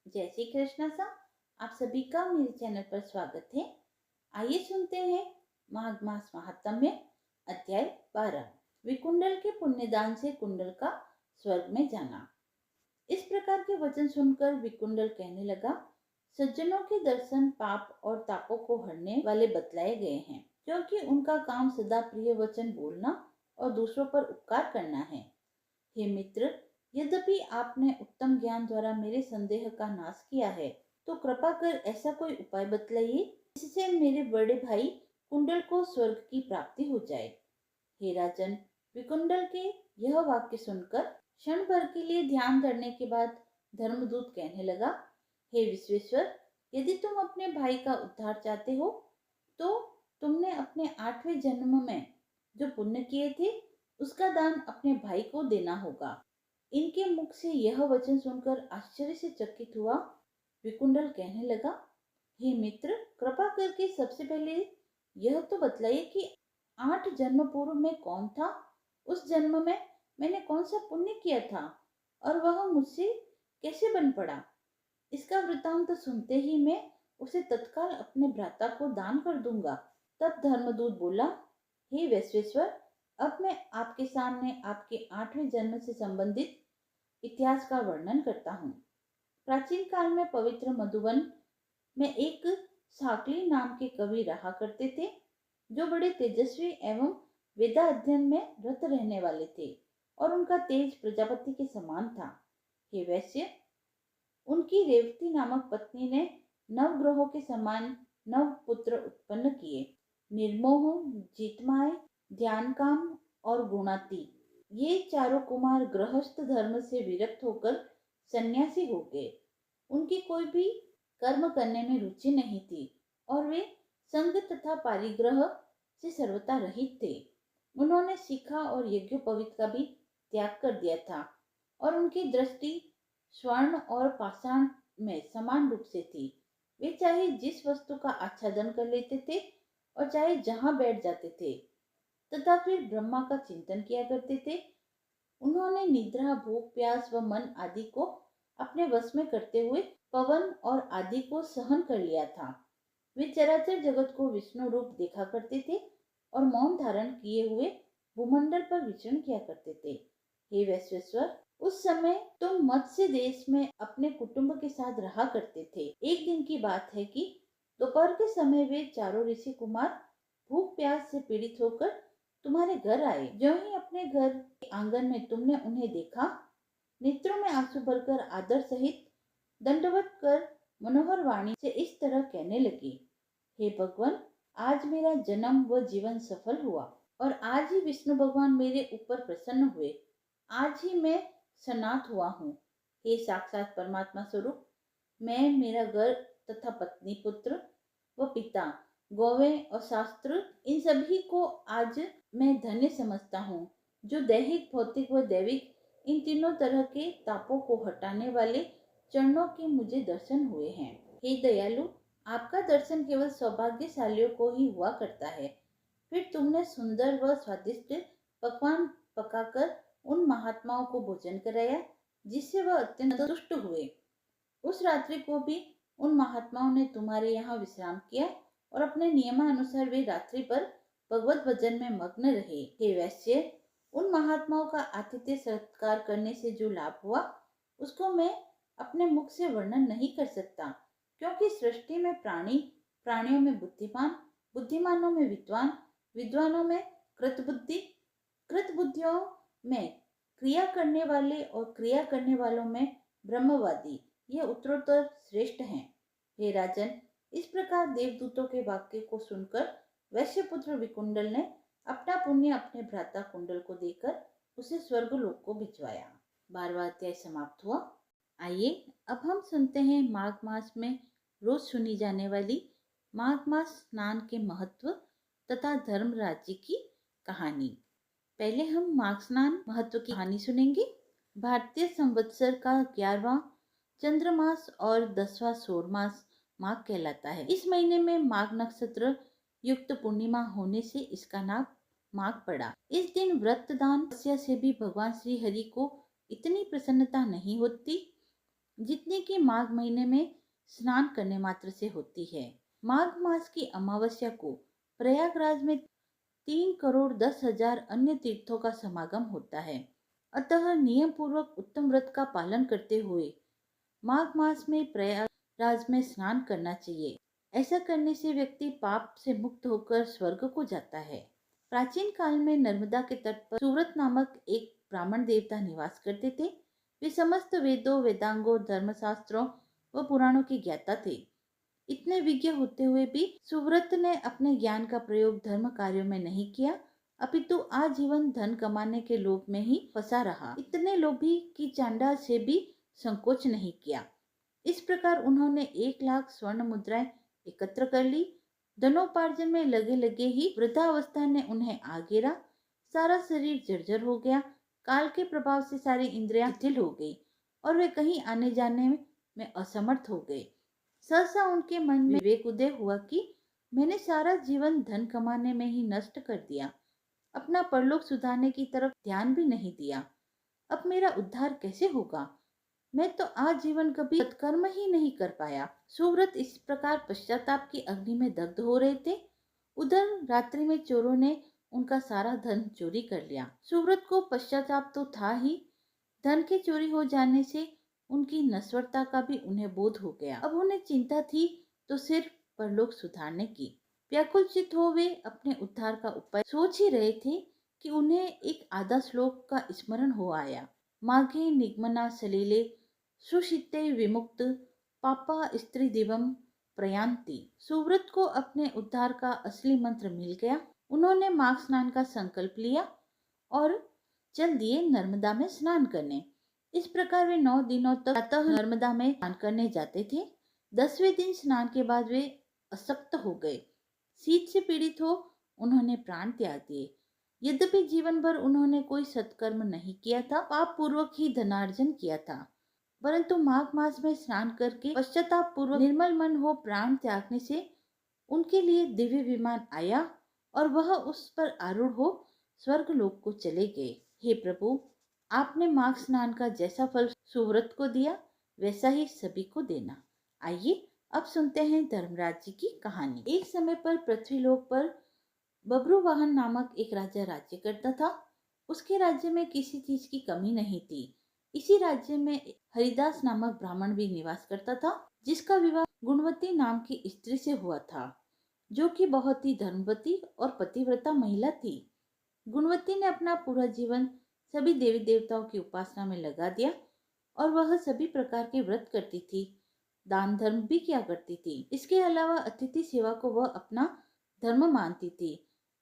जय श्री कृष्ण सा। आप सभी का मेरे चैनल पर स्वागत है। आइए सुनते हैं माघ मास महात्म्य अध्याय 12। विकुंडल के पुण्यदान से कुंडल का स्वर्ग में जाना। इस प्रकार के वचन सुनकर विकुंडल कहने लगा, सज्जनों के दर्शन पाप और तापों को हरने वाले बतलाए गए हैं, क्योंकि उनका काम सदा प्रिय वचन बोलना और दूसरों पर उपकार करना है। हे मित्र, यद्यपि आपने उत्तम ज्ञान द्वारा मेरे संदेह का नाश किया है, तो कृपा कर ऐसा कोई उपाय बतलाइए जिससे मेरे बड़े भाई कुंडल को स्वर्ग की प्राप्ति हो जाए। हे राजन, विकुंडल के यह वाक्य सुनकर क्षण भर के लिए ध्यान करने के बाद धर्मदूत कहने लगा, हे विश्वेश्वर, यदि तुम अपने भाई का उद्धार चाहते हो तो तुमने अपने 8वें जन्म में जो पुण्य किए थे उसका दान अपने भाई को देना होगा। इनके मुख से यह वचन सुनकर आश्चर्य से चकित हुआ विकुंडल कहने लगा, हे मित्र, कृपा करके सबसे पहले यह तो बतलाइए कि 8 जन्म पूर्व में कौन था। उस जन्म में मैंने कौन सा पुण्य किया था और वह मुझसे कैसे बन पड़ा। इसका वृतांत सुनते ही मैं उसे तत्काल अपने भ्राता को दान कर दूंगा। तब धर्मदूत बोला, हे वैश्वेश्वर, अब मैं आपके सामने आपके 8वें जन्म से संबंधित इतिहास का वर्णन करता हूँ। प्राचीन काल में पवित्र मधुबन में एक साकली नाम के कवि रहा करते थे, जो बड़े तेजस्वी एवं वेदा अध्ययन में रत रहने वाले थे और उनका तेज प्रजापति के समान था। हे वैश्य, उनकी रेवती नामक पत्नी ने नवग्रहों के समान नव पुत्र उत्पन्न किए। निर्मोह, जितमाय, ध्यानकाम और गुणाती, ये चारों कुमार गृहस्थ धर्म से विरक्त होकर सन्यासी हो गए। उनकी कोई भी कर्म करने में रुचि नहीं थी और वे संग तथा पारिग्रह से सर्वथा रहित थे। उन्होंने शिखा और यज्ञोपवीत का भी त्याग कर दिया था और उनकी दृष्टि स्वर्ण और पाषाण में समान रूप से थी। वे चाहे जिस वस्तु का आच्छादन कर लेते थे और चाहे जहां बैठ जाते थे तथा फिर ब्रह्मा का चिंतन किया करते थे। उन्होंने निद्रा, भूख, प्यास व मन आदि को अपने वश में करते हुए पवन और आदि को सहन कर लिया था। वे चराचर जगत को विष्णु रूप देखा करते थे और मौन धारण किए हुए भूमंडल पर विचरण किया करते थे। हे वैश्वेश्वर, उस समय तुम मत्स्य देश में अपने कुटुंब के साथ रहा करते थे। एक दिन की बात है कि दोपहर के समय वे चारों ऋषि कुमार भूख प्यास से पीड़ित होकर तुम्हारे घर आए। जो ही अपने घर के आंगन में तुमने उन्हें देखा, नेत्रों में आंसू भरकर आदर सहित दंडवत कर मनोहर वाणी से इस तरह कहने लगी, हे भगवान, आज मेरा जन्म व जीवन सफल हुआ और आज ही विष्णु भगवान मेरे ऊपर प्रसन्न हुए। आज ही मैं सनात हुआ हूँ। हे साक्षात परमात्मा स्वरूप, मैं, मेरा घर तथा पत्नी, पुत्र व पिता, गौवें और शास्त्र, इन सभी को आज मैं धन्य समझता हूँ, जो दैहिक, भौतिक व दैविक इन तीनों तरह के तापों को हटाने वाले चरणों के मुझे दर्शन हुए हैं। हे दयालु, आपका दर्शन केवल सौभाग्यशालियों को ही हुआ करता है। फिर तुमने सुंदर व स्वादिष्ट पकवान पकाकर उन महात्माओं को भोजन कराया, जिससे वह अत्यंत तुष्ट हुए। उस रात्रि को भी उन महात्माओं ने तुम्हारे यहाँ विश्राम किया और अपने नियमानुसार वे रात्रि पर भगवत भजन में मग्न रहे। हे वैश्य, उन महात्माओं का आतिथ्य सत्कार करने से जो लाभ हुआ उसको मैं अपने मुख से वर्णन नहीं कर सकता, क्योंकि सृष्टि में प्राणी, प्राणियों में बुद्धिमान, बुद्धिमानों में विद्वान, विद्वानों में कृतबुद्धि, कृतबुद्धियों में क्रिया करने वाले और क्रिया करने वालों में ब्रह्मवादी, ये उत्तरोत्तर श्रेष्ठ हैं। हे राजन, इस प्रकार देवदूतों के वाक्य को सुनकर वैश्यपुत्र विकुंडल ने अपना पुण्य अपने भ्राता कुंडल को देकर उसे स्वर्गलोक को भिजवाया। 12वां अध्याय समाप्त हुआ। आइए अब हम सुनते हैं माघ मास में रोज सुनी जाने वाली माघ मास स्नान के महत्व तथा धर्म राज्य की कहानी। पहले हम माघ स्नान महत्व की कहानी सुनेंगे। भारतीय संवत्सर का 11वां चंद्रमास और 10वां सौर मास माघ कहलाता है। इस महीने में माघ नक्षत्र युक्त पूर्णिमा होने से इसका नाम माघ पड़ा। इस दिन व्रत दान तपस्या से भी भगवान श्री हरि को इतनी प्रसन्नता नहीं होती जितने की माघ महीने में स्नान करने मात्र से होती है। माघ मास की अमावस्या को प्रयागराज में 3,10,000 अन्य तीर्थों का समागम होता है। अतः नियम पूर्वक उत्तम व्रत का पालन करते हुए माघ मास में प्रयागराज में स्नान करना चाहिए। ऐसा करने से व्यक्ति पाप से मुक्त होकर स्वर्ग को जाता है। प्राचीन काल में नर्मदा के तट पर सुव्रत नामक एक ब्राह्मण देवता निवास करते थे। वे समस्त वेदों, वेदांगों, धर्मशास्त्रों व पुराणों के ज्ञाता थे। इतने विज्ञ होते हुए भी सुव्रत ने अपने ज्ञान का प्रयोग धर्म कार्यों में नहीं किया, अपितु आजीवन धन कमाने के लोभ में ही फंसा रहा। इतने लोभी कि चांडाल से भी संकोच नहीं किया। इस प्रकार उन्होंने 1,00,000 स्वर्ण मुद्राएं एकत्र कर ली। धनोपार्जन में लगे लगे ही वृद्धावस्था ने उन्हें आ घेरा। सारा शरीर जर्जर हो गया। काल के प्रभाव से सारी इंद्रियां शिथिल हो गई और वे कहीं आने जाने में असमर्थ हो गए। सहसा उनके मन में विवेक उदय हुआ कि मैंने सारा जीवन धन कमाने में ही नष्ट कर दिया, अपना परलोक सुधारने की तरफ ध्यान भी नहीं दिया। अब मेरा उद्धार कैसे होगा? मैं तो आजीवन कभी सत्कर्म ही नहीं कर पाया। सुव्रत इस प्रकार पश्चाताप की अग्नि में दग्ध हो रहे थे। उधर रात्रि में चोरों ने उनका सारा धन चोरी कर लिया। सुव्रत को पश्चाताप तो था ही, धन के चोरी हो जाने से उनकी नश्वरता का भी उन्हें बोध हो गया। अब उन्हें चिंता थी तो सिर्फ परलोक सुधारने की। व्याकुल चित हो वे अपने उद्धार का उपाय सोच ही रहे थे कि उन्हें एक आधा श्लोक का स्मरण हो आया। माघे निगमना सलीले सुशिते विमुक्त पापा स्त्री दिवम प्रयांति। सुव्रत को अपने उद्धार का असली मंत्र मिल गया। उन्होंने माघ स्नान का संकल्प लिया और चल दिए नर्मदा में स्नान करने। इस प्रकार वे 9 दिनों तक प्रातः नर्मदा में स्नान करने जाते थे। 10वें दिन स्नान के बाद वे अशक्त हो गए। शीत से पीड़ित हो उन्होंने प्राण त्याग दिए। यद्यपि जीवन भर उन्होंने कोई सत्कर्म नहीं किया था, पाप पूर्वक ही धनार्जन किया था, परंतु माघ मास में स्नान करके पश्चाताप पूर्वक निर्मल मन हो प्राण त्यागने से उनके लिए दिव्य विमान आया और वह उस पर आरूढ़ हो स्वर्ग लोक को चले गए। हे प्रभु, आपने माघ स्नान का जैसा फल सुव्रत को दिया वैसा ही सभी को देना। आइए अब सुनते हैं धर्मराज जी की कहानी। एक समय पर पृथ्वीलोक पर बब्रुवाहन नामक एक राजा राज्य करता था। उसके राज्य में किसी चीज की कमी नहीं थी। इसी राज्य में हरिदास नामक ब्राह्मण भी निवास करता था, जिसका विवाह गुणवती नाम की स्त्री से हुआ था, जो कि बहुत ही धर्मवती और पतिव्रता महिला थी। गुणवती ने अपना पूरा जीवन सभी देवी देवताओं की उपासना में लगा दिया और वह सभी प्रकार के व्रत करती थी, दान धर्म भी किया करती थी। इसके अलावा अतिथि सेवा को वह अपना धर्म मानती थी।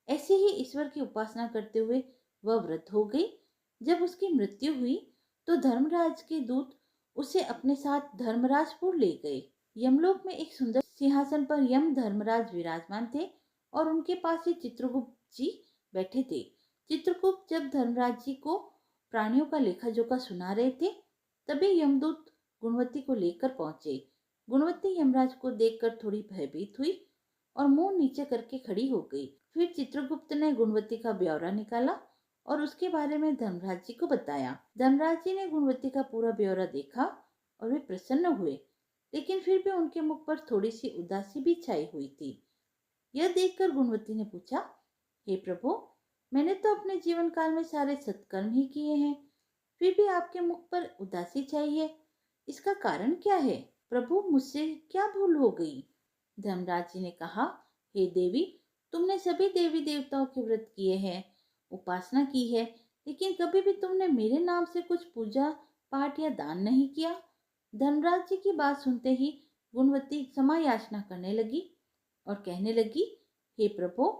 ऐसे ही ईश्वर की उपासना करते हुए वह वृद्ध हो गई। जब उसकी मृत्यु हुई तो धर्मराज के दूत उसे अपने साथ धर्मराजपुर ले गए। यमलोक में एक सुंदर सिंहासन पर यम धर्मराज विराजमान थे और उनके पास ही चित्रगुप्त जी बैठे थे। चित्रगुप्त जब धर्मराज जी को प्राणियों का लेखा जोखा सुना रहे थे, तभी यमदूत गुणवती को लेकर पहुंचे। गुणवती यमराज को देखकर थोड़ी भयभीत हुई और मुंह नीचे करके खड़ी हो गई। फिर चित्रगुप्त ने गुणवती का ब्यौरा निकाला और उसके बारे में धर्मराज जी को बताया। धर्मराज जी ने गुणवती का पूरा ब्यौरा देखा और वे प्रसन्न हुए, लेकिन फिर भी उनके मुख पर थोड़ी सी उदासी भी छाई हुई थी। यह देखकर गुणवती ने पूछा, हे प्रभु, मैंने तो अपने जीवन काल में सारे सत्कर्म ही किए हैं, फिर भी आपके मुख पर उदासी छाई है। इसका कारण क्या है? प्रभु, मुझसे क्या भूल हो गई? धर्मराज जी ने कहा, हे देवी, तुमने सभी देवी देवताओं के व्रत किए हैं, उपासना की है, लेकिन कभी भी तुमने मेरे नाम से कुछ पूजा पाठ या दान नहीं किया। धर्मराज जी की बात सुनते ही गुणवती क्षमा याचना करने लगी और कहने लगी, हे प्रभु,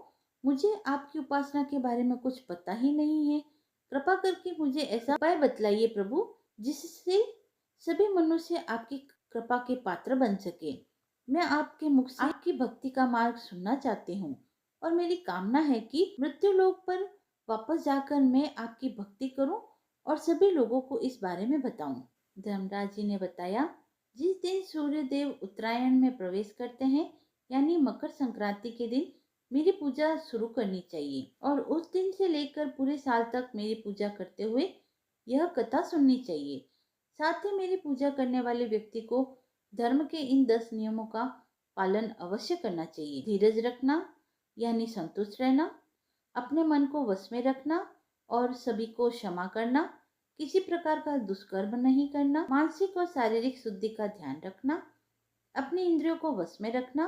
मुझे आपकी उपासना के बारे में कुछ पता ही नहीं है। कृपा करके मुझे ऐसा उपाय बतलाइए प्रभु, जिससे सभी मनुष्य आपकी कृपा के पात्र बन सके। मैं आपके मुख से आपकी भक्ति का मार्ग सुनना चाहती हूँ और मेरी कामना है कि मृत्यु लोक पर वापस जाकर मैं आपकी भक्ति करूं और सभी लोगों को इस बारे में बताऊं। धर्मराज जी ने बताया, जिस दिन सूर्य देव उत्तरायण में प्रवेश करते हैं, यानी मकर संक्रांति के दिन मेरी पूजा शुरू करनी चाहिए और उस दिन से लेकर पूरे साल तक मेरी पूजा करते हुए यह कथा सुननी चाहिए। साथ ही मेरी पूजा करने वाले व्यक्ति को धर्म के इन 10 नियमों का पालन अवश्य करना चाहिए। धीरज रखना यानी संतुष्ट रहना, अपने मन को वश में रखना और सभी को क्षमा करना, किसी प्रकार का दुष्कर्म नहीं करना, मानसिक और शारीरिक शुद्धि का ध्यान रखना, अपनी इंद्रियों को वश में रखना,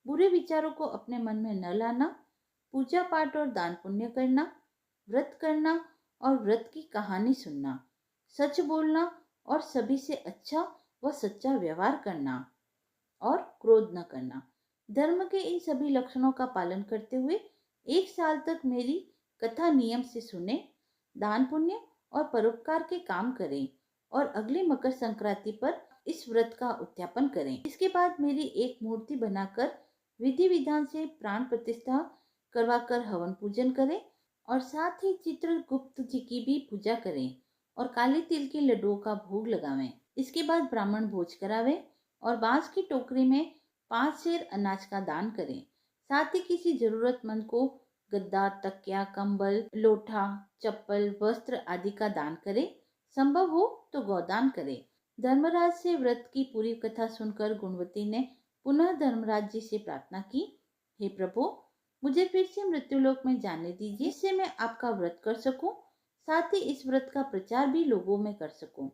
बुरे विचारों को अपने मन में न लाना, पूजा पाठ और दान पुण्य करना, व्रत करना और व्रत की कहानी सुनना, सच बोलना और सभी से अच्छा व सच्चा व्यवहार करना और क्रोध न करना। धर्म के इन सभी लक्षणों का पालन करते हुए 1 साल तक मेरी कथा नियम से सुने, दान पुण्य और परोपकार के काम करें और अगली मकर संक्रांति पर इस व्रत का उद्यापन करें। इसके बाद मेरी एक मूर्ति बनाकर विधि विधान से प्राण प्रतिष्ठा करवाकर हवन पूजन करें और साथ ही चित्रगुप्त जी की भी पूजा करें और काले तिल के लड्डुओं का भोग लगावें। इसके बाद ब्राह्मण भोज करावें और बांस की टोकरी में 5 सेर अनाज का दान करें। साथ ही किसी जरूरतमंद को गद्दा, तकिया, कंबल, लोटा, चप्पल, वस्त्र आदि का दान करें। संभव हो तो गौदान करें। धर्मराज से व्रत की पूरी कथा सुनकर गुणवती ने पुनः धर्मराज जी से प्रार्थना की, हे प्रभु, मुझे फिर से मृत्युलोक में जाने दीजिए, जिससे मैं आपका व्रत कर सकूं, साथ ही इस व्रत का प्रचार भी लोगों में कर सकूं।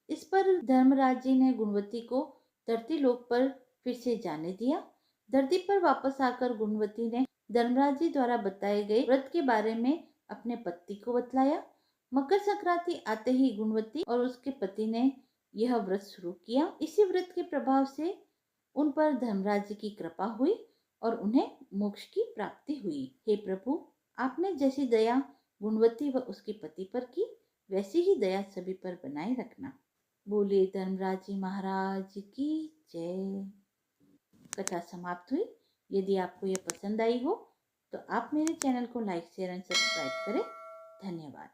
इस पर धर्मराज जी ने गुणवती को धरती लोक पर फिर से जाने दिया। धरती पर वापस आकर गुणवती ने धर्मराज जी द्वारा बताए गए व्रत के बारे में अपने पति को बतलाया। मकर संक्रांति आते ही गुणवती और उसके पति ने यह व्रत शुरू किया। इसी व्रत के प्रभाव से उन पर धर्मराज जी की कृपा हुई और उन्हें मोक्ष की प्राप्ति हुई। हे प्रभु, आपने जैसी दया गुणवती व उसके पति पर की, वैसी ही दया सभी पर बनाए रखना। बोले धर्मराज जी महाराज की जय। कथा समाप्त हुई। यदि आपको यह पसंद आई हो तो आप मेरे चैनल को लाइक, शेयर एंड सब्सक्राइब करें। धन्यवाद।